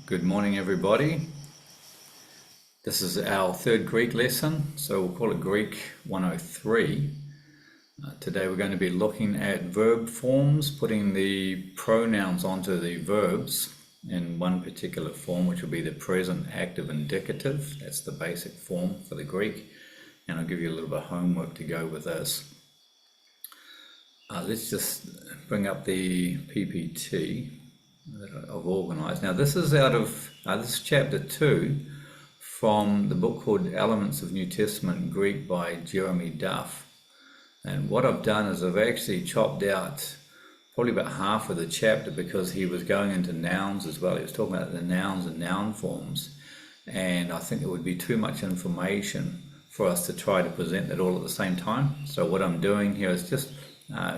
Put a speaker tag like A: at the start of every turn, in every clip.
A: Good morning, everybody. This is our third Greek lesson, so we'll call it Greek 103. Today we're going to be looking at verb forms, putting the pronouns onto the verbs in one particular form, which will be the present active indicative. That's the basic form for the Greek, and I'll give you a little bit of homework to go with this. Let's just bring up the PPT that I've organized. Now this is out of this is chapter 2 from the book called Elements of New Testament Greek by Jeremy Duff. And what I've done is I've actually chopped out probably about half of the chapter because he was going into nouns as well. He was talking about the nouns and noun forms, and I think it would be too much information for us to try to present it all at the same time. So what I'm doing here is just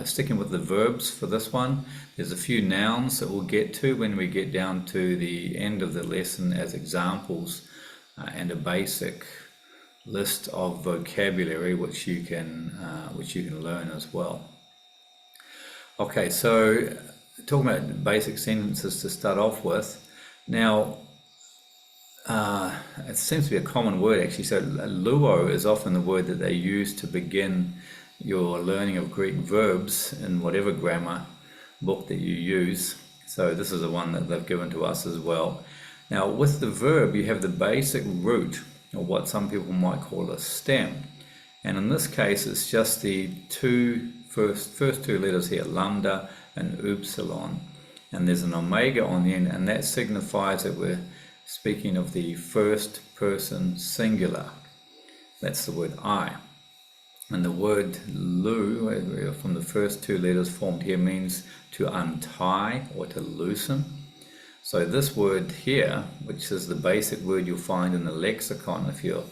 A: sticking with the verbs for this one. There's a few nouns that we'll get to when we get down to the end of the lesson as examples, and a basic list of vocabulary which you can learn as well. Okay, so talking about basic sentences to start off with. Now, it seems to be a common word actually. So luo is often the word that they use to begin your learning of Greek verbs in whatever grammar book that you use. So this is the one that they've given to us as well. Now with the verb you have the basic root, or what some people might call a stem, and in this case it's just the first two letters here, lambda and upsilon, and there's an omega on the end, and that signifies that we're speaking of the first person singular. That's the word I. And the word lu, from the first two letters formed here, means to untie or to loosen. So this word here, which is the basic word you'll find in the lexicon, if you're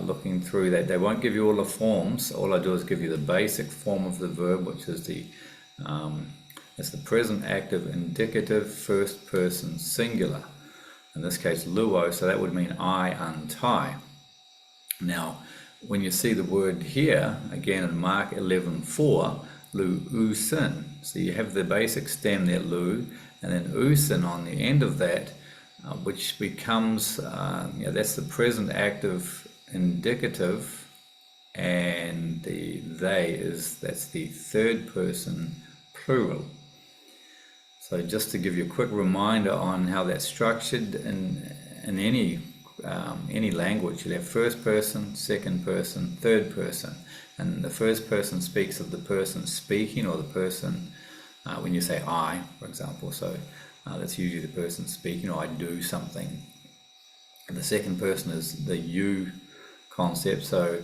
A: looking through that, they won't give you all the forms. All I do is give you the basic form of the verb, which is it's the present active indicative first person singular. In this case, luo, so that would mean I untie. Now, when you see the word here, again in Mark 11:4, lu-usin. So you have the basic stem there, lu, and then usin on the end of that, which becomes, that's the present active indicative, and the that's the third person plural. So just to give you a quick reminder on how that's structured in any language, you have first person, second person, third person, and the first person speaks of the person speaking, or the person, when you say I, for example, so that's usually the person speaking, or I do something. And the second person is the you concept, so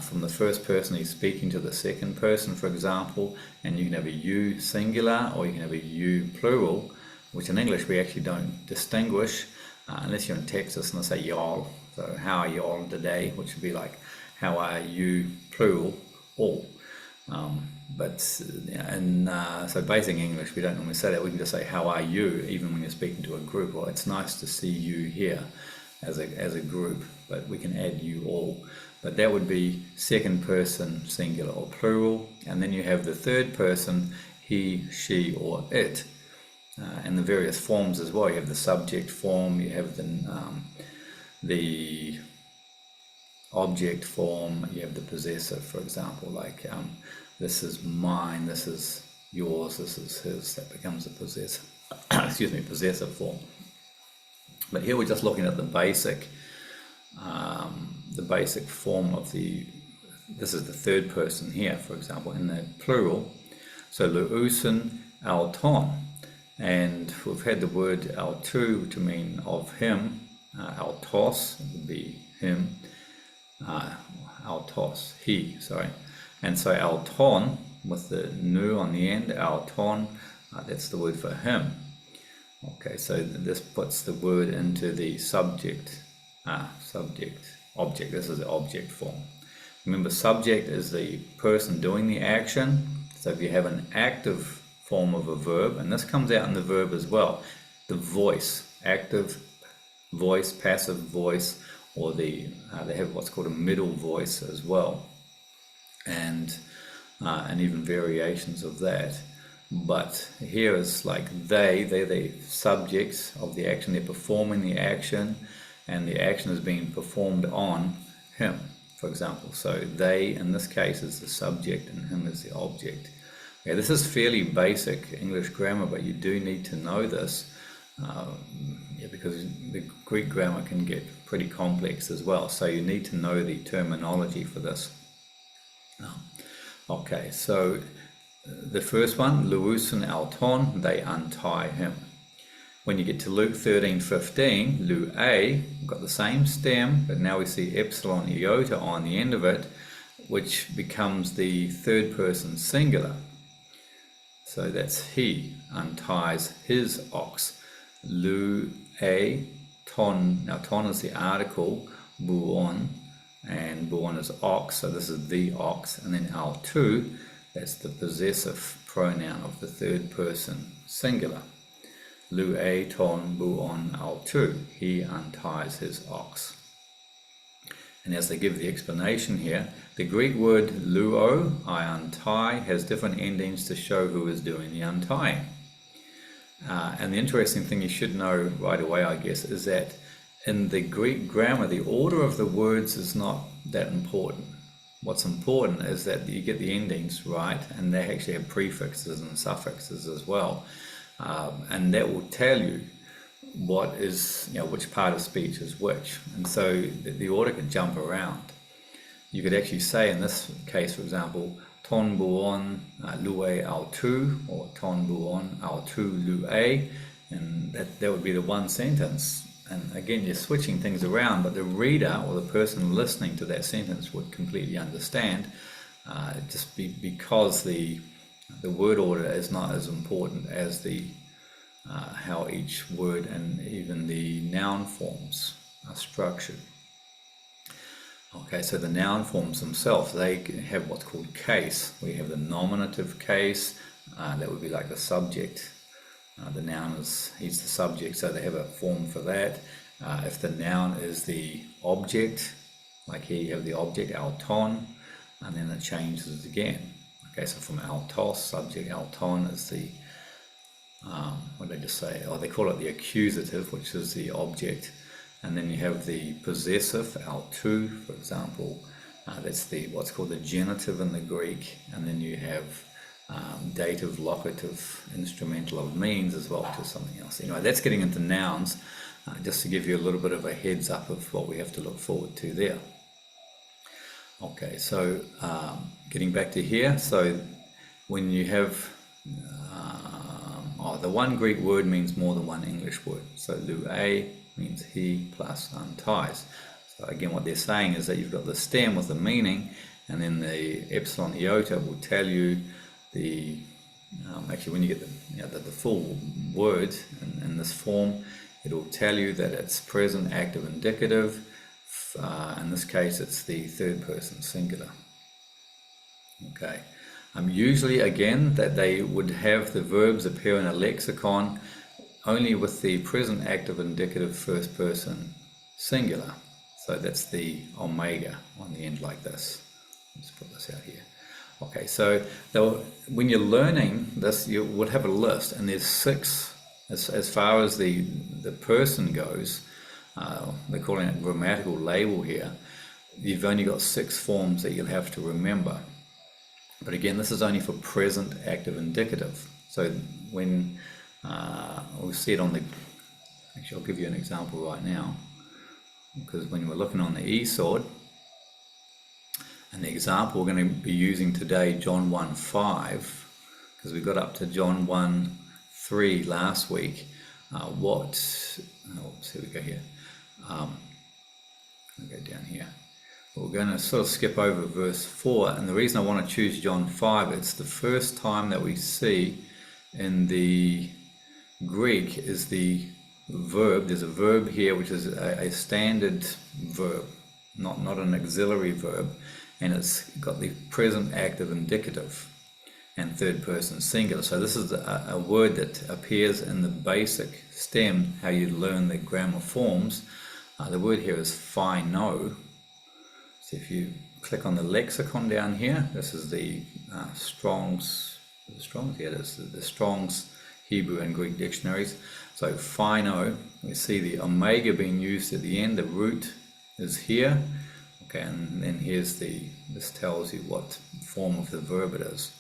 A: from the first person he's speaking to the second person, for example, and you can have a you singular or you can have a you plural, which in English we actually don't distinguish unless you're in Texas and they say y'all. So how are y'all today, which would be like how are you plural, all. So basic English we don't normally say that. We can just say how are you, even when you're speaking to a group. Well, it's nice to see you here as a group, but we can add you all. But that would be second person singular or plural, and then you have the third person, he, she, or it. And the various forms as well. You have the subject form, you have the object form, you have the possessive, for example, like this is mine, this is yours, this is his. That becomes a possessive, possessive form. But here we're just looking at the basic form of this is the third person here, for example, in the plural. So luusin alton. And we've had the word altu to mean of him, altos would be him, altos, he, sorry. And so alton, with the nu on the end, alton, that's the word for him. Okay, so this puts the word into the subject, object, this is the object form. Remember, subject is the person doing the action, so if you have an active form of a verb, and this comes out in the verb as well, the voice, active voice, passive voice, or they have what's called a middle voice as well, and even variations of that. But here is like they're the subjects of the action, they're performing the action, and the action is being performed on him, for example. So they, in this case, is the subject and him is the object. Okay, this is fairly basic English grammar, but you do need to know this because the Greek grammar can get pretty complex as well. So you need to know the terminology for this. Okay, so the first one, luusin auton, they untie him. When you get to Luke 13:15, lu a, we've got the same stem, but now we see epsilon iota on the end of it, which becomes the third person singular. So that's he unties his ox. Lu a ton. Now ton is the article, buon, and buon is ox, so this is the ox. And then autu, that's the possessive pronoun of the third person singular. Lu a ton buon autu, he unties his ox. And as they give the explanation here, the Greek word luo, I untie, has different endings to show who is doing the untying. And the interesting thing you should know right away, I guess, is that in the Greek grammar, the order of the words is not that important. What's important is that you get the endings right, and they actually have prefixes and suffixes as well. And that will tell you what is, which part of speech is which. And so the order could jump around. You could actually say in this case, for example, ton buon lue autu, or ton buon autu lue, and that would be the one sentence. And again, you're switching things around, but the reader or the person listening to that sentence would completely understand, because the word order is not as important as the how each word and even the noun forms are structured. Okay, so the noun forms themselves, they have what's called case. We have the nominative case, that would be like the subject. The noun is, he's the subject, so they have a form for that. If the noun is the object, like here you have the object, auton, and then it changes again. Okay, so from autos, subject, auton is the, what did they just say? Oh, they call it the accusative, which is the object. And then you have the possessive, autu, for example. That's the what's called the genitive in the Greek. And then you have dative, locative, instrumental of means as well to something else. Anyway, that's getting into nouns, just to give you a little bit of a heads up of what we have to look forward to there. Okay, so getting back to here, so when you have, the one Greek word means more than one English word. So lue means he plus unties. So again, what they're saying is that you've got the stem with the meaning, and then the epsilon iota will tell you the, actually when you get the full word in this form, it will tell you that it's present, active, indicative. In this case, it's the third person singular. Okay. Usually, again, that they would have the verbs appear in a lexicon only with the present, active, indicative first person singular. So that's the omega on the end like this. Let's put this out here. Okay, so when you're learning this, you would have a list, and there's 6 as far as the person goes. They're calling it grammatical label here. You've only got 6 forms that you'll have to remember. But again, this is only for present, active, indicative. So when we'll see it on the, actually I'll give you an example right now, because when we're looking on the e-sword, and the example we're going to be using today, John 1:5, because we got up to John 1:3 last week. Here we go here. I'll go down here. We're going to sort of skip over verse 4, and the reason I want to choose John 5, it's the first time that we see in the Greek is the verb. There's a verb here which is a standard verb, not an auxiliary verb, and it's got the present, active, indicative, and third person singular. So this is a word that appears in the basic stem, how you learn the grammar forms. The word here is phino. So if you click on the lexicon down here, this is the Strong's The Strong's, yeah, there's the Strong's Hebrew and Greek dictionaries. So phino, we see the omega being used at the end, the root is here. Okay, and then here's this tells you what form of the verb it is.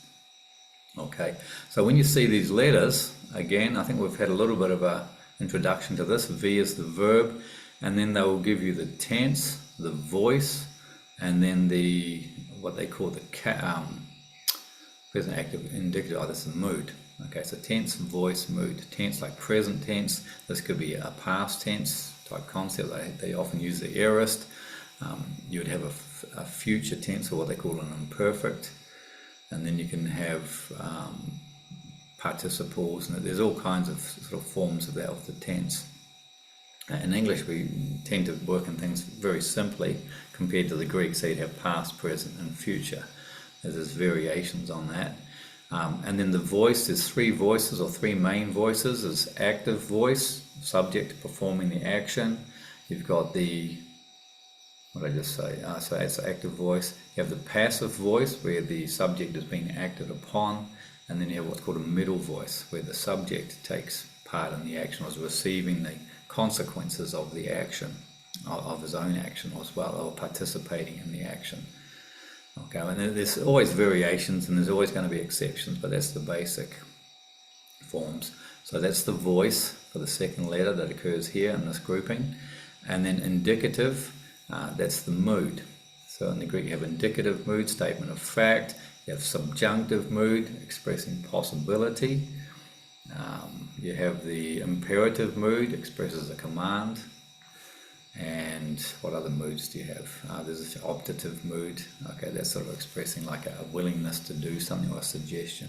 A: Okay, so when you see these letters, again, I think we've had a little bit of a introduction to this. V is the verb, and then they will give you the tense, the voice, and then what they call the present active indicative. Oh, this is mood. Okay, so tense, voice, mood. Tense like present tense. This could be a past tense type concept. They often use the aorist. You would have a future tense, or what they call an imperfect. And then you can have participles, and there's all kinds of sort of forms of the tense. In English, we tend to work in things very simply compared to the Greek, so you'd have past, present, and future. There's variations on that. And then the voice, there's three voices or three main voices. There's active voice, subject performing the action. You've got what did I just say? So that's the active voice. You have the passive voice, where the subject is being acted upon. And then you have what's called a middle voice, where the subject takes part in the action, or is receiving the consequences of the action, of his own action as well, or participating in the action. Okay, and there's always variations, and there's always going to be exceptions, but that's the basic forms. So that's the voice for the second letter that occurs here in this grouping. And then indicative, that's the mood. So in the Greek you have indicative mood, statement of fact. You have subjunctive mood, expressing possibility. You have the imperative mood, expresses a command. And what other moods do you have? There's an optative mood. Okay, that's sort of expressing like a willingness to do something, or a suggestion.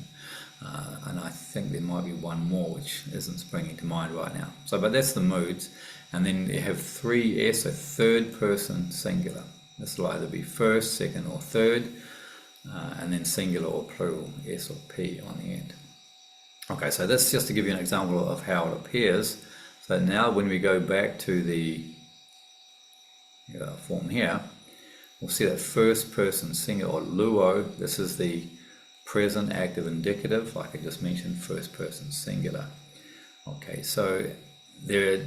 A: And I think there might be one more which isn't springing to mind right now. So, but that's the moods. And then you have three S, so third person singular. This will either be first, second, or third. And then singular or plural, S or P on the end. Okay, so that's just to give you an example of how it appears. So now when we go back to the form here, we'll see that first person singular, or luo. This is the present active indicative, like I just mentioned, first person singular. Okay, so they're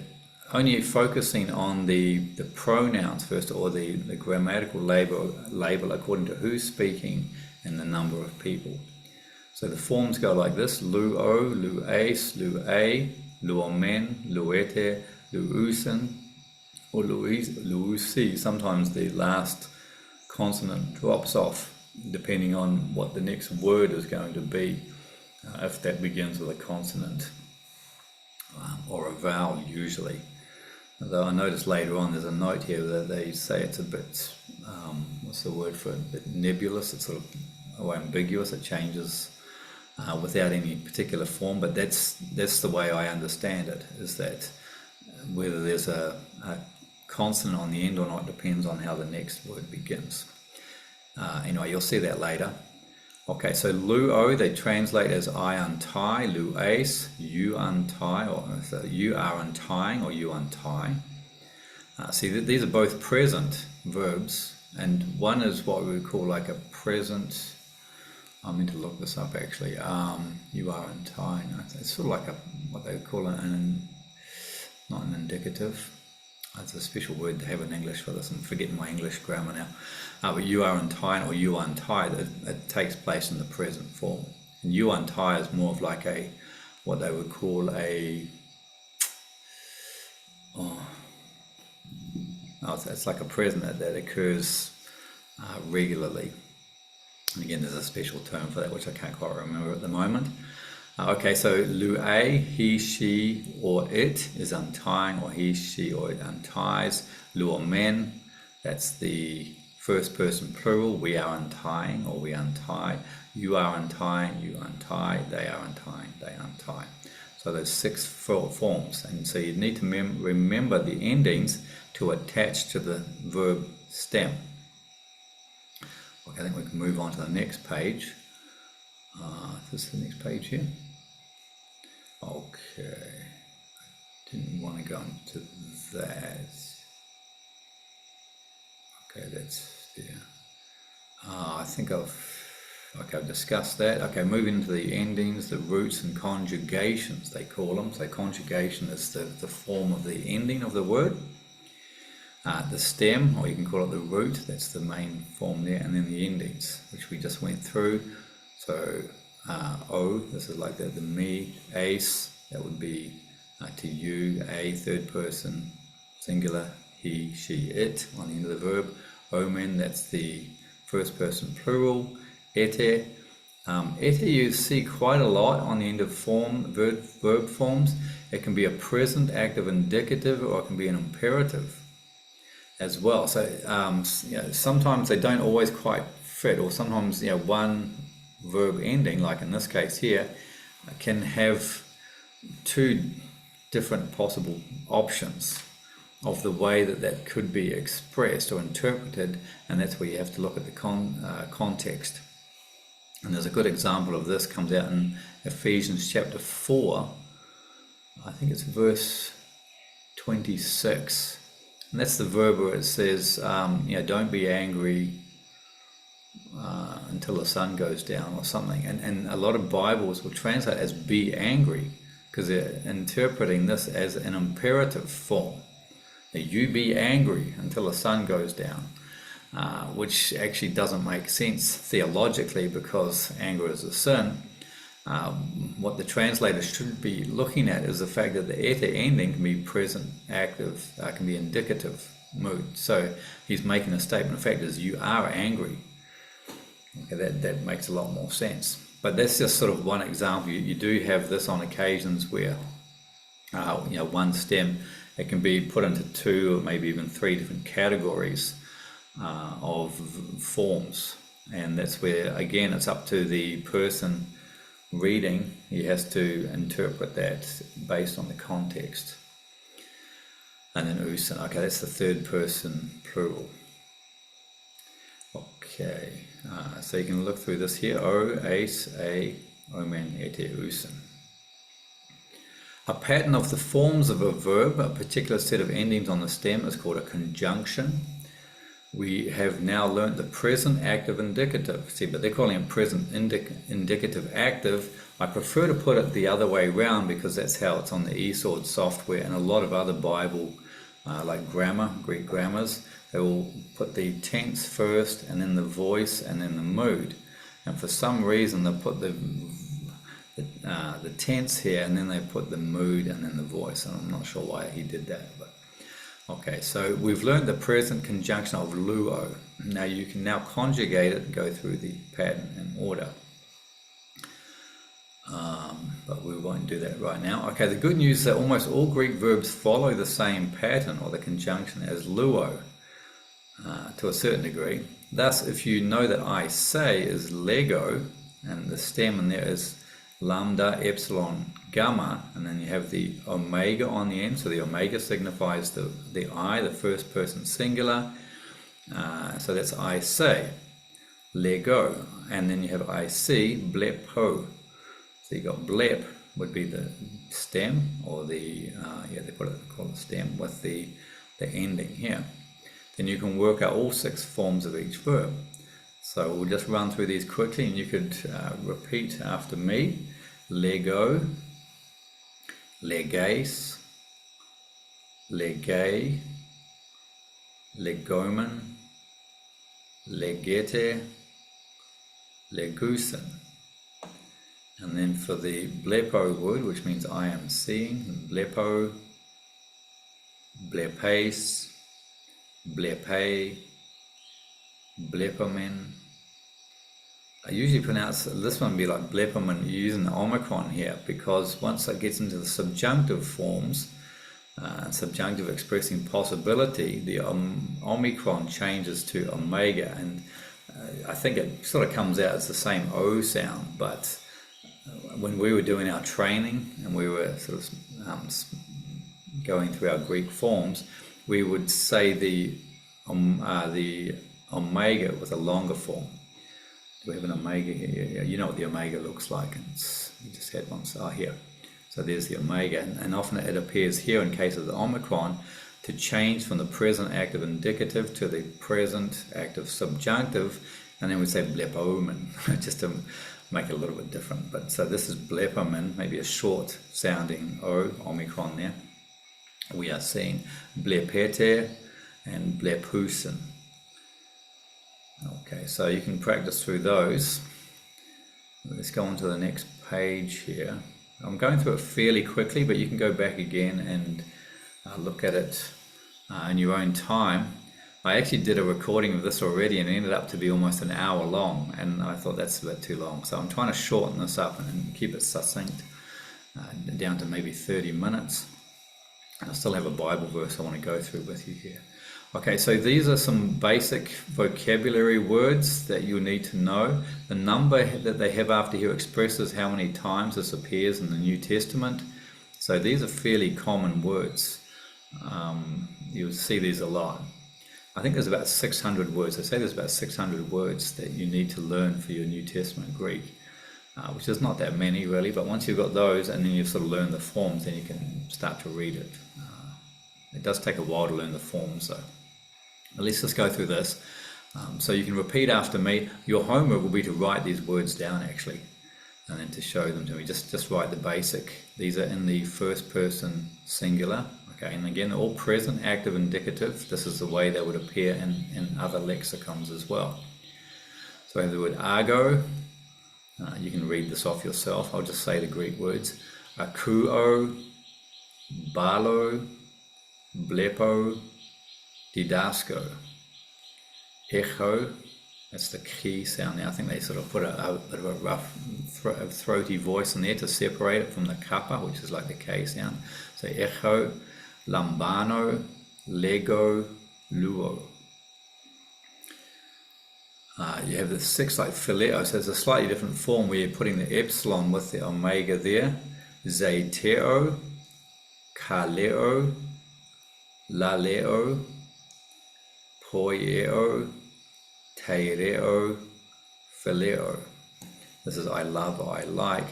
A: only focusing on the pronouns first, or the grammatical label according to who's speaking and the number of people. So the forms go like this: luo, lues, lue, luomen, luete, luusen, or luusi. Sometimes the last consonant drops off depending on what the next word is going to be, if that begins with a consonant or a vowel usually. Although I noticed later on there's a note here that they say it's a bit, what's the word for it, a bit nebulous, it's sort of or ambiguous, it changes without any particular form, but that's the way I understand it, is that whether there's a consonant on the end or not depends on how the next word begins. Anyway, you'll see that later. Okay, so luo, they translate as I untie, lues, you untie, or so you are untying, or you untie. See, these are both present verbs, and one is what we would call like a present. I meant to look this up actually. You are untying. It's sort of like what they would call not an indicative. It's a special word to have in English for this. I'm forgetting my English grammar now. But you are untying, or you untie, it takes place in the present form. And you untie is more of like what they would call it's like a present that occurs regularly. And again, there's a special term for that which I can't quite remember at the moment. Okay, so lue, he, she, or it is untying, or he, she, or it unties. Luomen, that's the first person plural, we are untying, or we untie. You are untying, you untie. They are untying, they untie. So there's 6 forms, and so you need to remember the endings to attach to the verb stem. Okay, I think we can move on to the next page. Is this the next page here? Okay, I didn't want to go into that. Okay, that's there. I think I've Okay, I've discussed that. Okay, moving into the endings, the roots and conjugations, they call them. So conjugation is the form of the ending of the word. The stem, or you can call it the root, that's the main form there, and then the endings, which we just went through. So O, this is like the me, ace, that would be to you, a, third person, singular, he, she, it, on the end of the verb. Omen, that's the first person plural. Ete, ete you see quite a lot on the end of verb forms. It can be a present active indicative, or it can be an imperative as well. So sometimes they don't always quite fit, or sometimes one verb ending, like in this case here, can have two different possible options of the way that could be expressed or interpreted, and that's where you have to look at the context. And there's a good example of this, comes out in Ephesians chapter 4, I think it's verse 26. And that's the verb where it says, don't be angry until the sun goes down, or something. And a lot of Bibles will translate as be angry, because they're interpreting this as an imperative form. That you be angry until the sun goes down, which actually doesn't make sense theologically, because anger is a sin. What the translator should be looking at is the fact that the ete ending can be present, active, can be indicative mood. So he's making a statement. The fact is, you are angry. Okay, that makes a lot more sense. But that's just sort of one example. You do have this on occasions where, one stem, it can be put into two or maybe even three different categories of forms. And that's where, again, it's up to the person reading. He has to interpret that based on the context. And then usen, okay, that's the third person plural. Okay, so you can look through this here. O, ace, a, omen, ete, usen. A pattern of the forms of a verb, a particular set of endings on the stem, is called a conjunction. We have now learnt the present active indicative. See, but they're calling it present indicative active. I prefer to put it the other way around, because that's how it's on the eSword software and a lot of other Bible, like grammar, Greek grammars. They will put the tense first, and then the voice, and then the mood. And for some reason they put the tense here, and then they put the mood, and then the voice. And I'm not sure why he did that, but okay. So we've learned the present conjunction of luo. Now you can now conjugate it and go through the pattern in order. But we won't do that right now. Okay, the good news is that almost all Greek verbs follow the same pattern, or the conjunction, as luo. To a certain degree. Thus, if you know that I say is lego, and the stem in there is lambda, epsilon, gamma, and then you have the omega on the end, so the omega signifies the I, the first person singular, so that's I say, lego, and then you have I see, blepo. So you got blep would be the stem, or they call it stem, with the ending here. Then you can work out all 6 forms of each verb. So we'll just run through these quickly, and you could repeat after me. Lego, leges, legay, legomen, legete, legusen. And then for the blepo word, which means I am seeing, blepo, blepes, blepe, blepomen. I usually pronounce this one be like blepomen, using the omicron here, because once it gets into the subjunctive forms, subjunctive expressing possibility, the omicron changes to omega, and I think it sort of comes out as the same O sound. But when we were doing our training and we were sort of going through our Greek forms, we would say the omega with a longer form. Do we have an omega here? Yeah, you know what the omega looks like. We just had one here. So there's the omega, and often it appears here in case of the omicron to change from the present active indicative to the present active subjunctive. And then we say blepomen, just to make it a little bit different. But so this is blepomen, maybe a short sounding O, Omicron there. We are seeing blepete and blepusen. Okay, so you can practice through those. Let's go on to the next page here. I'm going through it fairly quickly, but you can go back again and look at it in your own time. I actually did a recording of this already and it ended up to be almost an hour long, and I thought that's a bit too long. So I'm trying to shorten this up and keep it succinct, down to maybe 30 minutes. I still have a Bible verse I want to go through with you here. Okay, so these are some basic vocabulary words that you'll need to know. The number that they have after here expresses how many times this appears in the New Testament. So these are fairly common words. You'll see these a lot. I think there's about 600 words. I say there's about 600 words that you need to learn for your New Testament Greek, which is not that many really, but once you've got those and then you've sort of learned the forms, then you can start to read it. It does take a while to learn the forms though. But let's just go through this. So you can repeat after me. Your homework will be to write these words down actually, and then to show them to me. Just write the basic. These are in the first person singular. Okay, and again, all present, active, indicative. This is the way they would appear in other lexicons as well. So I have the word argo. You can read this off yourself. I'll just say the Greek words. Akuo, balo, blepo, didasko. Echo, that's the key sound there. I think they sort of put a bit of a rough, throaty voice in there to separate it from the kappa, which is like the K sound. So echo, lambano, lego, luo. You have the 6 like phileo, so it's a slightly different form where you're putting the epsilon with the omega there. Zeiteo, kaleo, laleo, poieo, teireo, phileo. This is I love or I like.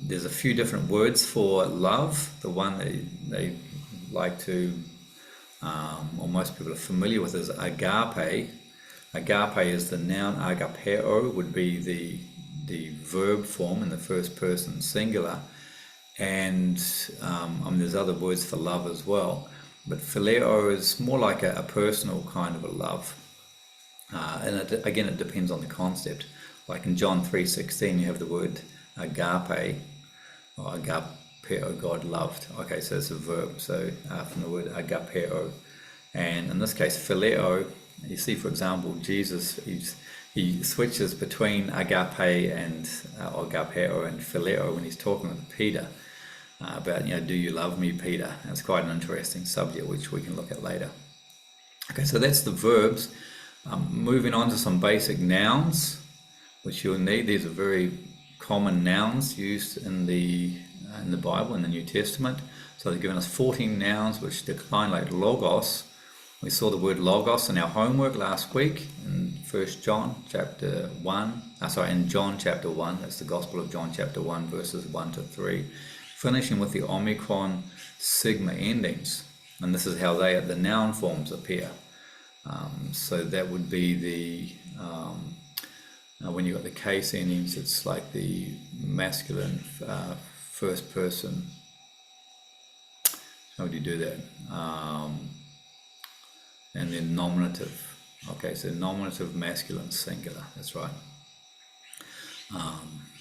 A: There's a few different words for love. The one that they like to, or most people are familiar with, is agape. Agape is the noun. Agapeo would be the verb form in the first person singular. And there's other words for love as well. But phileo is more like a personal kind of a love. And again, it depends on the concept. Like in John 3:16, you have the word agape, or agapeo, God loved. Okay, so it's a verb, so from the word agapeo. And in this case, phileo, you see, for example, Jesus, he switches between agape and agapeo and phileo when he's talking with Peter about, do you love me, Peter? And it's quite an interesting subject, which we can look at later. Okay, so that's the verbs. Moving on to some basic nouns, which you'll need. These are very common nouns used in the Bible, in the New Testament. So they've given us 14 nouns which decline like logos. We saw the word logos in our homework last week in John chapter 1. In John chapter 1. That's the Gospel of John chapter 1, verses 1 to 3. Finishing with the omicron sigma endings. And this is how the noun forms appear. So that would be the, when you've got the case endings, it's like the masculine first person. How would you do that? And then nominative. Okay, so nominative, masculine, singular. That's right.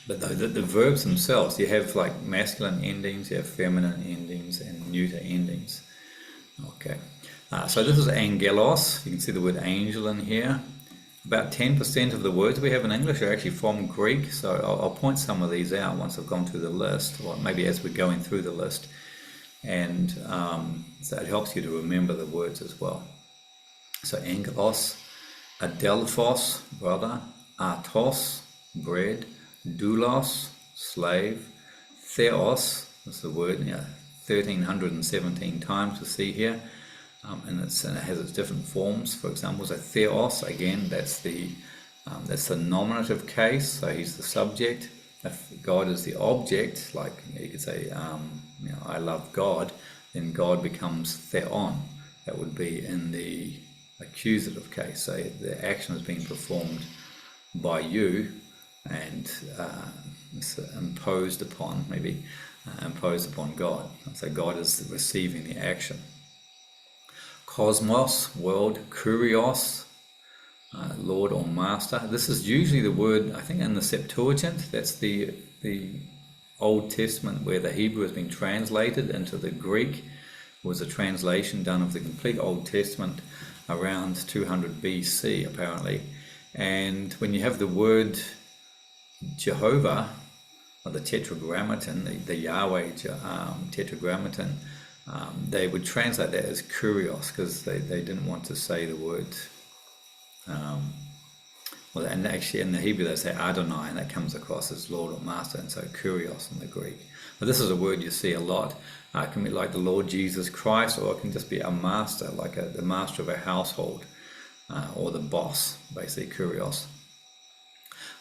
A: But the verbs themselves, you have like masculine endings, you have feminine endings, and neuter endings. Okay. So this is angelos. You can see the word angel in here. About 10% of the words we have in English are actually from Greek. So I'll point some of these out once I've gone through the list, or maybe as we're going through the list. And so it helps you to remember the words as well. So angelos, adelphos, brother, artos, bread, doulos, slave, theos, that's the word, 1,317 times we see here, and it has its different forms. For example, so theos, again, that's the nominative case, so he's the subject. If God is the object, like you could say, I love God, then God becomes theon. That would be in the accusative case, so the action is being performed by you, and it's imposed upon, maybe imposed upon God. So God is receiving the action. Cosmos, world. Kurios, Lord or Master. This is usually the word, I think, in the Septuagint. That's the Old Testament where the Hebrew has been translated into the Greek. It was a translation done of the complete Old Testament around 200 BC, apparently. And when you have the word Jehovah, or the Tetragrammaton, the Yahweh Tetragrammaton, they would translate that as Kurios, because they didn't want to say the word. Well, and actually in the Hebrew they say Adonai, and that comes across as Lord or Master, and so Kurios in the Greek. But this is a word you see a lot. It can be like the Lord Jesus Christ, or it can just be a master, like the master of a household, or the boss, basically Kurios.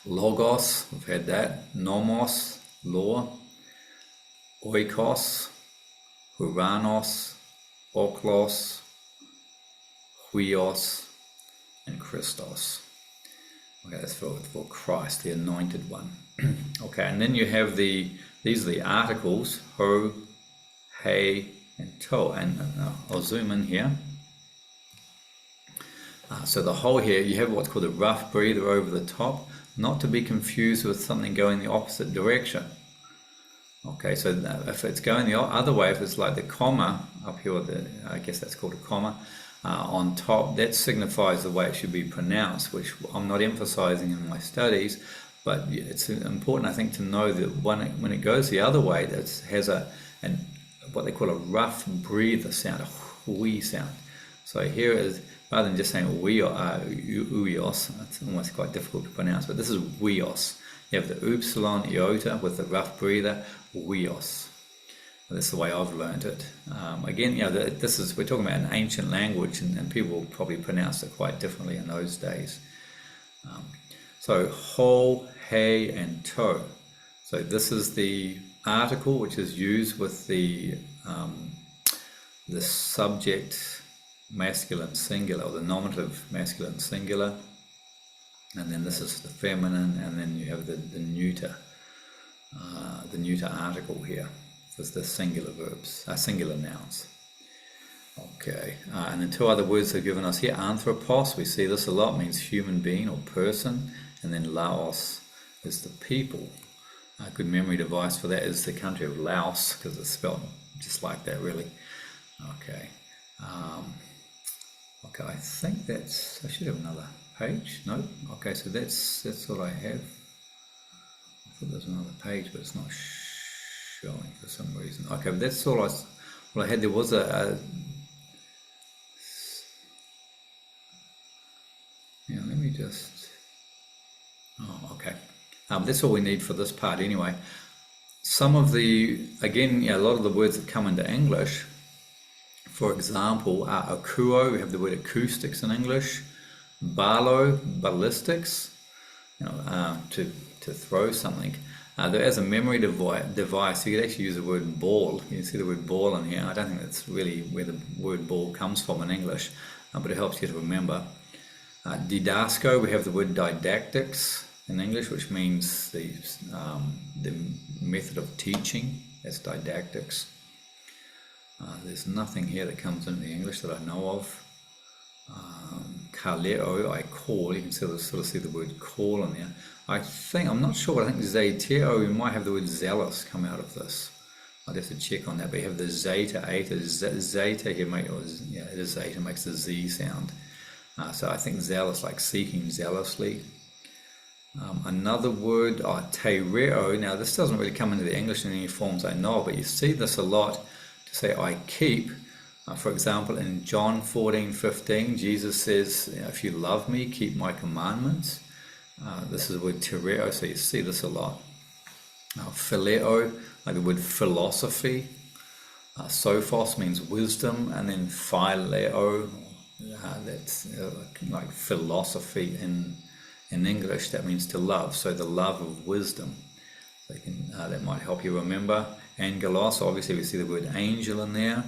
A: Logos, we've had that. Nomos, law. Oikos, Uranos, Oklos, Huios, and Christos. Okay, that's for Christ, the anointed one. Okay, and then you have these are the articles, ho, he, and to. And I'll zoom in here. So the whole here, you have what's called a rough breather over the top, not to be confused with something going the opposite direction. Okay, so if it's going the other way, if it's like the comma up here, I guess that's called a comma, on top, that signifies the way it should be pronounced, which I'm not emphasizing in my studies, but it's important, I think, to know that when it goes the other way, that has what they call a rough breather sound, a hui sound. So here is, rather than just saying uios, it's almost quite difficult to pronounce, but this is uios. You have the upsilon iota with the rough breather, uios. That's the way I've learned it. Again, we're talking about an ancient language, and people probably pronounce it quite differently in those days. So ho, he, and to. So this is the article which is used with the subject masculine singular, or the nominative masculine singular, and then this is the feminine, and then you have the neuter article here. Is the singular verbs, singular nouns. Okay, and then two other words they've given us here. Anthropos, we see this a lot, means human being or person, and then Laos is the people. A good memory device for that is the country of Laos, because it's spelled just like that, really. Okay, okay, I think I should have another page. No, okay, so that's what I have. I thought there was another page, but it's not showing for some reason. Okay, but that's all I had. There was let me just, okay. That's all we need for this part anyway. Some of a lot of the words that come into English, for example, akuo, we have the word acoustics in English, balo, ballistics, to throw something. There is a memory device. You could actually use the word ball. You can see the word ball in here. I don't think that's really where the word ball comes from in English, but it helps you to remember. Didasco, we have the word didactics in English, which means the method of teaching. That's didactics. There's nothing here that comes into the English that I know of. Kaleo, I call. You can sort of see the word call in there. I'm not sure, but I think zeteo, we might have the word zealous come out of this. I'd have to check on that, but you have the zeta, eta, zeta here, it is zeta, makes the Z sound. So I think zealous, like seeking zealously. Another word, tereo, now this doesn't really come into the English in any forms I know, but you see this a lot to say I keep. For example, in John 14:15, Jesus says, if you love me, keep my commandments. This is the word tereo, so you see this a lot. Phileo, like the word philosophy. Sophos means wisdom, and then phileo, that's like philosophy in English, that means to love, so the love of wisdom. So that might help you remember. Angelos, obviously we see the word angel in there.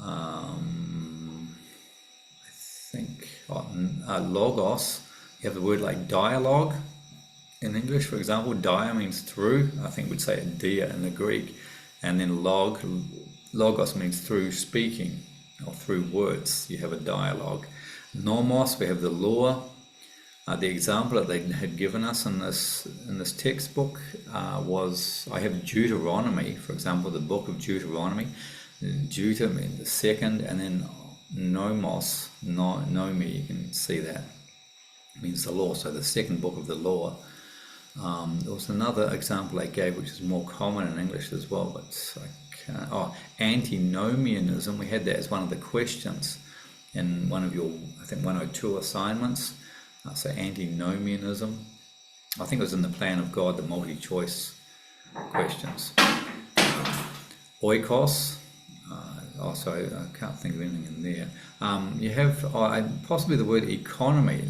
A: I think logos, You have the word like dialogue in English, for example. Dia means through. I think we'd say dia in the Greek. And then logos means through speaking or through words. You have a dialogue. Nomos, we have the law. The example that they had given us in this textbook was, I have Deuteronomy, for example, the book of Deuteronomy. Deuter means the second, and then nomos, nomi, you can see that, means the law, so the second book of the law. There was another example I gave which is more common in English as well, but I can't. Antinomianism, we had that as one of the questions in one of your, I think, 102 assignments. So antinomianism, I think it was in the Plan of God, the multi-choice questions. Oikos, sorry, I can't think of anything in there. You have possibly the word economy,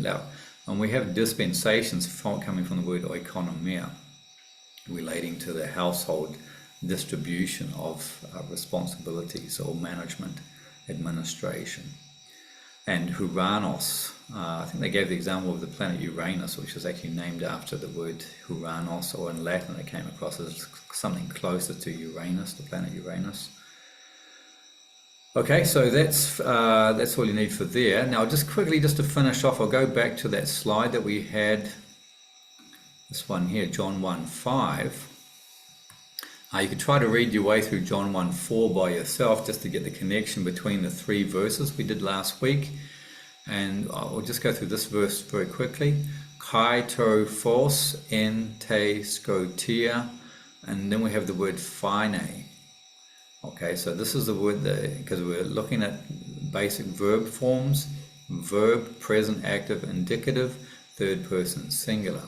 A: and we have dispensations coming from the word oikonomia, relating to the household distribution of responsibilities or management, administration. And Huranos, I think they gave the example of the planet Uranus, which is actually named after the word Huranos, or in Latin it came across as something closer to Uranus, the planet Uranus. Okay, so that's all you need for there. Now, just quickly, just to finish off, I'll go back to that slide that we had. This one here, John 1:5. You could try to read your way through John 1:4 by yourself, just to get the connection between the three verses we did last week. And I'll just go through this verse very quickly. Kai to phos en te scotia, and then we have the word phine. Okay, so this is the word that, because we're looking at basic verb forms, verb, present, active, indicative, third person singular.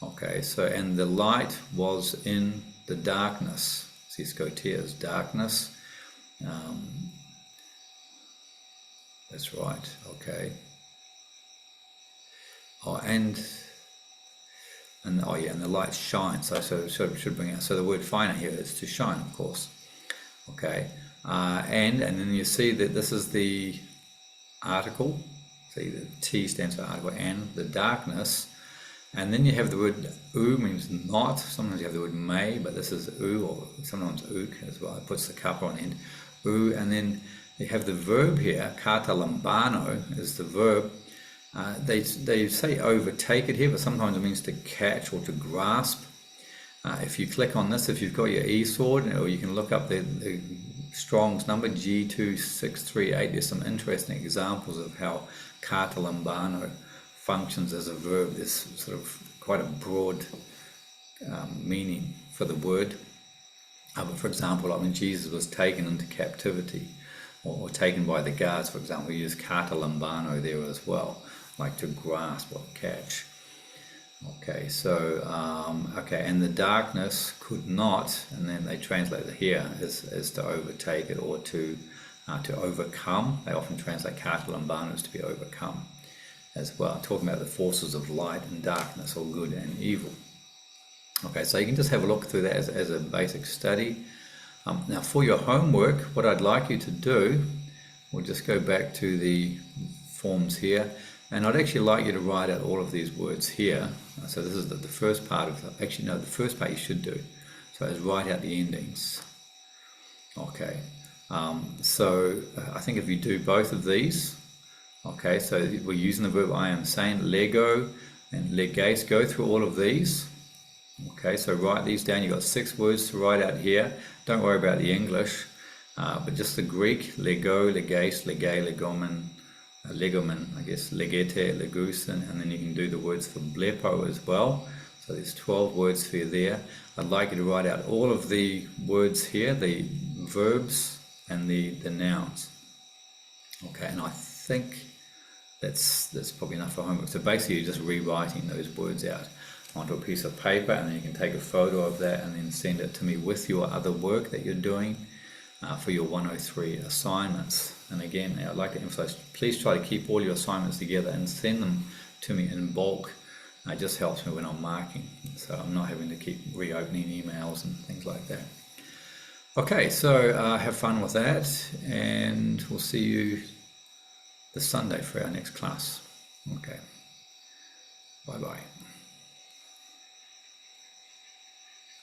A: Okay, so, and the light was in the darkness. See, scotia is darkness. That's right, okay. And the light shines, so it should bring out, so the word phine here is to shine, of course. Okay, and then you see that this is the article. See, the T stands for article, and the darkness. And then you have the word u, means not. Sometimes you have the word may, but this is u, or sometimes uk as well. It puts the kappa on the end. U, and then you have the verb here. Kata lambano is the verb. They say overtake it here, but sometimes it means to catch or to grasp. If you click on this, if you've got your e-sword, or you can look up the Strong's number, G2638, there's some interesting examples of how kata lambano functions as a verb. There's sort of quite a broad meaning for the word. But for example, like when Jesus was taken into captivity, or taken by the guards, for example, we use kata lambano there as well, like to grasp or catch. Okay, so, and the darkness could not, and then they translate it here as to overtake it, or to overcome. They often translate kata lambano as to be overcome as well, talking about the forces of light and darkness, or good and evil. Okay, so you can just have a look through that as a basic study. Now for your homework, what I'd like you to do, we'll just go back to the forms here, and I'd actually like you to write out all of these words here. So this is the first part of, the first part you should do. So is write out the endings. Okay, so I think if you do both of these, okay, so we're using the verb I am saying, lego and leges, go through all of these. Okay, so write these down. You've got 6 words to write out here. Don't worry about the English, but just the Greek, lego, leges, lege, legomen, legomen, I guess, legete, legusin, and then you can do the words for blepo as well. So there's 12 words for you there. I'd like you to write out all of the words here, the verbs and the nouns. Okay, and I think that's probably enough for homework. So basically you're just rewriting those words out onto a piece of paper, and then you can take a photo of that and then send it to me with your other work that you're doing for your 103 assignments. And again, I'd like to emphasize, please try to keep all your assignments together and send them to me in bulk. It just helps me when I'm marking, so I'm not having to keep reopening emails and things like that. Okay, so have fun with that, and we'll see you this Sunday for our next class. Okay. Bye bye.